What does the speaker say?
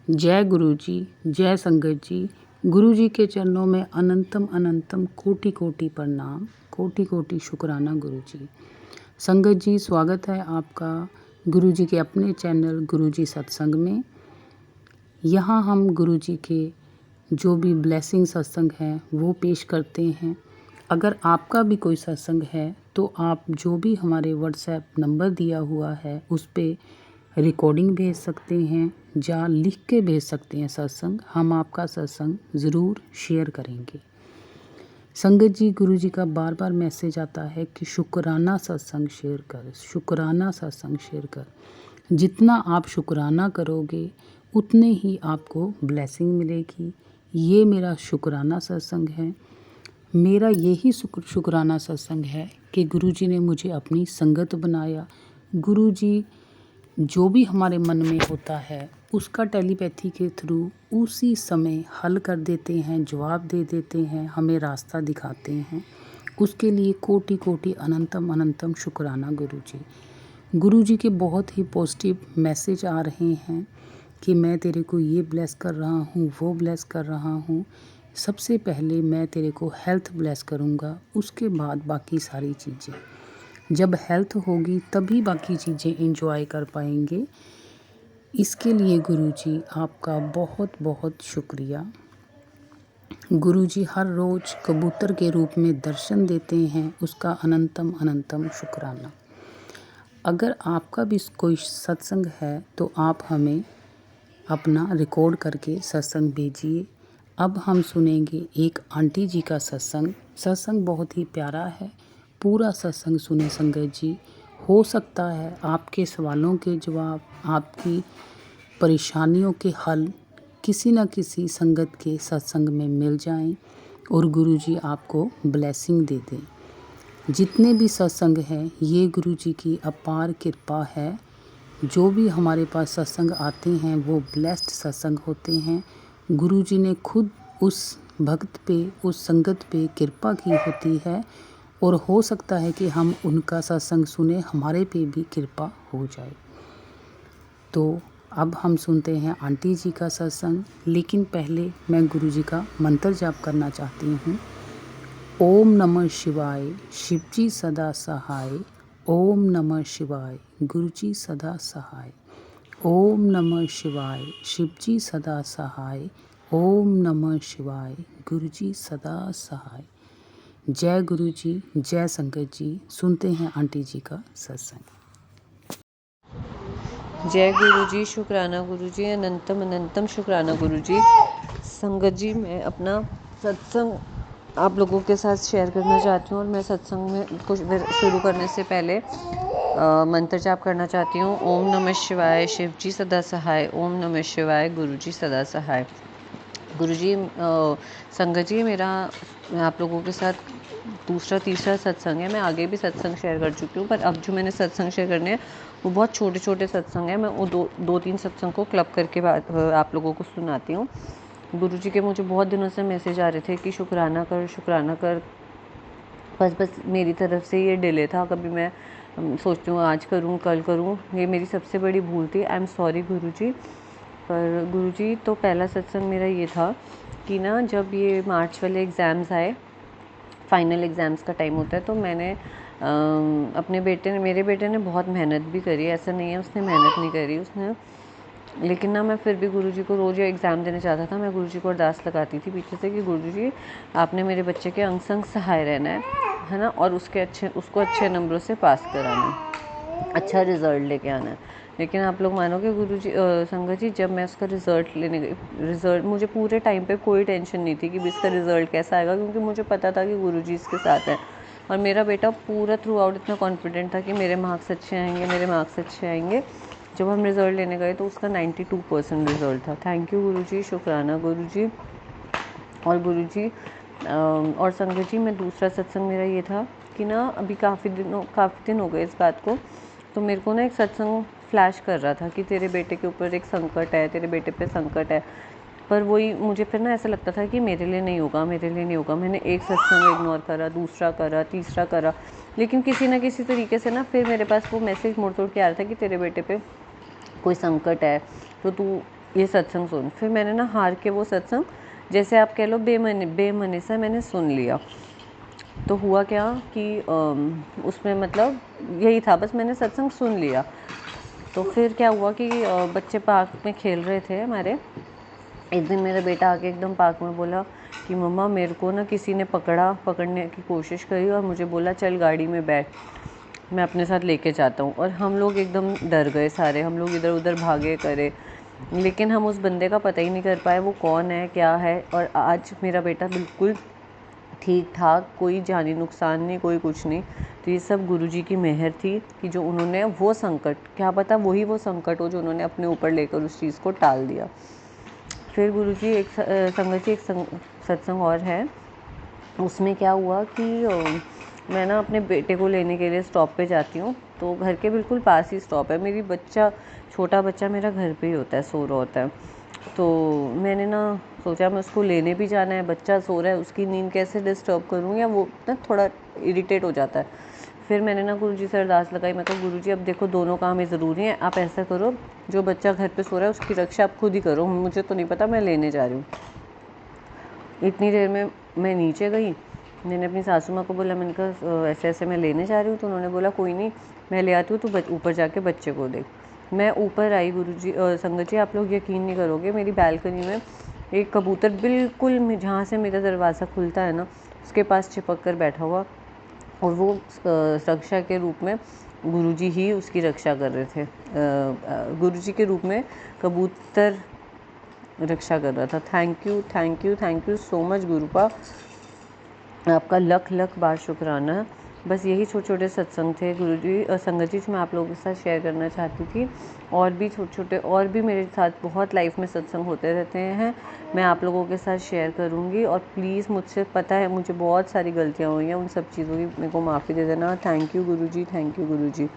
जय गुरु जी, जय संगत जी। गुरु जी के चरणों में अनंतम अनंतम कोटि कोटि प्रणाम, कोटि कोटि शुक्राना गुरु जी। संगत जी, स्वागत है आपका गुरु जी के अपने चैनल गुरु जी सत्संग में। यहाँ हम गुरु जी के जो भी ब्लेसिंग सत्संग हैं वो पेश करते हैं। अगर आपका भी कोई सत्संग है तो आप जो भी हमारे व्हाट्सएप नंबर दिया हुआ है उस पे रिकॉर्डिंग भेज सकते हैं या लिख के भेज सकते हैं सत्संग। हम आपका सत्संग ज़रूर शेयर करेंगे। संगत जी, गुरु जी का बार बार मैसेज आता है कि शुक्राना सत्संग शेयर कर, शुक्राना सत्संग शेयर कर। जितना आप शुक्राना करोगे उतने ही आपको ब्लेसिंग मिलेगी। ये मेरा शुक्राना सत्संग है। मेरा यही शुक्राना सत्संग है कि गुरु जी ने मुझे अपनी संगत बनाया। गुरु जी जो भी हमारे मन में होता है उसका टेलीपैथी के थ्रू उसी समय हल कर देते हैं, जवाब दे देते हैं, हमें रास्ता दिखाते हैं। उसके लिए कोटि कोटि अनंतम अनंतम शुक्राना गुरु जी। गुरु जी के बहुत ही पॉजिटिव मैसेज आ रहे हैं कि मैं तेरे को ये ब्लेस कर रहा हूँ, वो ब्लेस कर रहा हूँ। सबसे पहले मैं तेरे को हेल्थ ब्लेस करूँगा, उसके बाद बाकी सारी चीज़ें। जब हेल्थ होगी तभी बाकी चीज़ें एंजॉय कर पाएंगे। इसके लिए गुरु जी आपका बहुत बहुत शुक्रिया। गुरु जी हर रोज़ कबूतर के रूप में दर्शन देते हैं, उसका अनंतम अनंतम शुक्राना। अगर आपका भी कोई सत्संग है तो आप हमें अपना रिकॉर्ड करके सत्संग भेजिए। अब हम सुनेंगे एक आंटी जी का सत्संग। सत्संग बहुत ही प्यारा है, पूरा सत्संग सुने संगत जी। हो सकता है आपके सवालों के जवाब, आपकी परेशानियों के हल किसी न किसी संगत के सत्संग में मिल जाएं और गुरु जी आपको ब्लेसिंग दे दें। जितने भी सत्संग हैं ये गुरु जी की अपार कृपा है। जो भी हमारे पास सत्संग आते हैं वो ब्लेस्ड सत्संग होते हैं। गुरु जी ने खुद उस भक्त पे, उस संगत पे कृपा की होती है और हो सकता है कि हम उनका सत्संग सुने, हमारे पे भी कृपा हो जाए। तो अब हम सुनते हैं आंटी जी का सत्संग, लेकिन पहले मैं गुरु जी का मंत्र जाप करना चाहती हूँ। ओम नमः शिवाय, शिवजी सदा सहाय। ओम नमः शिवाय, गुरुजी सदा सहाय। ओम नमः शिवाय, शिवजी सदा सहाय। ओम नमः शिवाय, गुरुजी सदा सहाय। जय गुरु जी, जय संगत जी। सुनते हैं आंटी जी का सत्संग। जय गुरु जी, शुक्राना गुरु जी, अनंतम अनंतम शुक्राना गुरु जी। संगत जी, मैं अपना सत्संग आप लोगों के साथ शेयर करना चाहती हूँ और मैं सत्संग में कुछ शुरू करने से पहले मंत्र जाप करना चाहती हूँ। ओम नमः शिवाय, शिव जी सदा सहाय। ओम नमः शिवाय, गुरु जी सदा सहाय। गुरु जी, संगत जी, मेरा आप लोगों के साथ दूसरा तीसरा सत्संग है। मैं आगे भी सत्संग शेयर कर चुकी हूँ, पर अब जो मैंने सत्संग शेयर करने हैं वो बहुत छोटे छोटे सत्संग हैं। मैं वो दो तीन सत्संग को क्लब करके आप लोगों को सुनाती हूँ। गुरु जी के मुझे बहुत दिनों से मैसेज आ रहे थे कि शुक्राना कर, शुक्राना कर। बस मेरी तरफ से ये डिले था। कभी मैं सोचती हूँ आज करूँ, कल करूँ। ये मेरी सबसे बड़ी भूल थी। आई एम सॉरी गुरु जी। पर गुरु जी, तो पहला सत्संग मेरा ये था कि ना, जब ये मार्च वाले एग्ज़ाम्स आए, फाइनल एग्ज़ाम्स का टाइम होता है, तो मैंने अपने मेरे बेटे ने बहुत मेहनत भी करी। ऐसा नहीं है उसने मेहनत नहीं करी उसने, लेकिन ना मैं फिर भी गुरुजी को रोज़ एग्ज़ाम देने जाता था। मैं गुरुजी को अरदास लगाती थी पीछे से कि गुरुजी, आपने मेरे बच्चे के अंग संग सहाय रहना है ना, और उसको अच्छे नंबरों से पास कराना है, अच्छा रिज़ल्ट लेके आना है। लेकिन आप लोग मानोगे गुरुजी, संगत जी, जब मैं उसका रिज़ल्ट लेने गई, रिज़ल्ट मुझे पूरे टाइम पे कोई टेंशन नहीं थी कि इसका रिज़ल्ट कैसा आएगा, क्योंकि मुझे पता था कि गुरुजी इसके साथ है। और मेरा बेटा पूरा थ्रू आउट इतना कॉन्फिडेंट था कि मेरे मार्क्स अच्छे आएंगे, मेरे मार्क्स अच्छे आएंगे। जब हम रिज़ल्ट लेने गए तो उसका 92% रिज़ल्ट था। थैंक यू गुरुजी, शुक्राना गुरुजी। और गुरुजी, और संगत जी, मैं दूसरा सत्संग मेरा ये था कि ना, अभी काफ़ी दिन हो गए इस बात को, तो मेरे को ना एक सत्संग फ्लैश कर रहा था कि तेरे बेटे के ऊपर एक संकट है, तेरे बेटे पे संकट है। पर वही मुझे फिर ना ऐसा लगता था कि मेरे लिए नहीं होगा, मेरे लिए नहीं होगा। मैंने एक सत्संग इग्नोर करा, दूसरा करा, तीसरा करा, लेकिन किसी ना किसी तरीके से ना फिर मेरे पास वो मैसेज मुड़ तोड़ के आ रहा था कि तेरे बेटे पे कोई संकट है, तो तू ये सत्संग सुन। फिर मैंने ना हार के वो सत्संग, जैसे आप कह लो बेमनी सा मैंने सुन लिया। तो हुआ क्या कि उसमें मतलब यही था, बस मैंने सत्संग सुन लिया। तो फिर क्या हुआ कि बच्चे पार्क में खेल रहे थे हमारे। एक दिन मेरा बेटा आके एकदम पार्क में बोला कि मम्मा मेरे को ना किसी ने पकड़ने की कोशिश करी और मुझे बोला चल गाड़ी में बैठ, मैं अपने साथ लेके जाता हूँ। और हम लोग एकदम डर गए सारे, हम लोग इधर उधर भागे करे, लेकिन हम उस बंदे का पता ही नहीं कर पाए वो कौन है क्या है। और आज मेरा बेटा बिल्कुल ठीक ठाक, कोई जानी नुकसान नहीं, कोई कुछ नहीं। तो ये सब गुरुजी की मेहर थी कि जो उन्होंने वो संकट, क्या पता वही वो संकट हो जो उन्होंने अपने ऊपर लेकर उस चीज़ को टाल दिया। फिर गुरुजी संगत जी एक सत्संग और है, उसमें क्या हुआ कि मैं ना अपने बेटे को लेने के लिए स्टॉप पे जाती हूँ। तो घर के बिल्कुल पास ही स्टॉप है। छोटा बच्चा मेरा घर पे ही होता है, सो रहा होता है। तो मैंने ना सोचा मैं उसको लेने भी जाना है, बच्चा सो रहा है, उसकी नींद कैसे डिस्टर्ब करूँ, या वो ना थोड़ा इरिटेट हो जाता है। फिर मैंने ना गुरुजी से अरदास लगाई, मैं कहा गुरुजी अब देखो दोनों काम ही ज़रूरी हैं, आप ऐसा करो जो बच्चा घर पे सो रहा है उसकी रक्षा आप खुद ही करो, मुझे तो नहीं पता, मैं लेने जा रही हूँ। इतनी देर में मैं नीचे गई, मैंने अपनी सासू माँ को बोला, मैंने कहा ऐसे ऐसे मैं लेने जा रही हूँ। तो उन्होंने बोला कोई नहीं मैं ले आती हूँ, तो ऊपर जाके बच्चे को देख। मैं ऊपर आई, गुरुजी संगत जी आप लोग यकीन नहीं करोगे, मेरी बालकनी में एक कबूतर बिल्कुल जहाँ से मेरा दरवाज़ा खुलता है ना उसके पास चिपक कर बैठा हुआ, और वो रक्षा के रूप में गुरुजी ही उसकी रक्षा कर रहे थे। गुरुजी के रूप में कबूतर रक्षा कर रहा था। Thank you thank you thank you so much Gurupa, आपका लख लख बार शुक्राना। बस यही छोटे छोटे सत्संग थे गुरुजी संगत जी मैं आप लोगों के साथ शेयर करना चाहती थी। और भी छोटे छोटे और भी मेरे साथ बहुत लाइफ में सत्संग होते रहते हैं, मैं आप लोगों के साथ शेयर करूँगी। और प्लीज़ मुझसे पता है मुझे बहुत सारी गलतियाँ हुई हैं, उन सब चीज़ों की मेरे को माफ़ी दे देना। Thank you Guruji, thank you Guruji.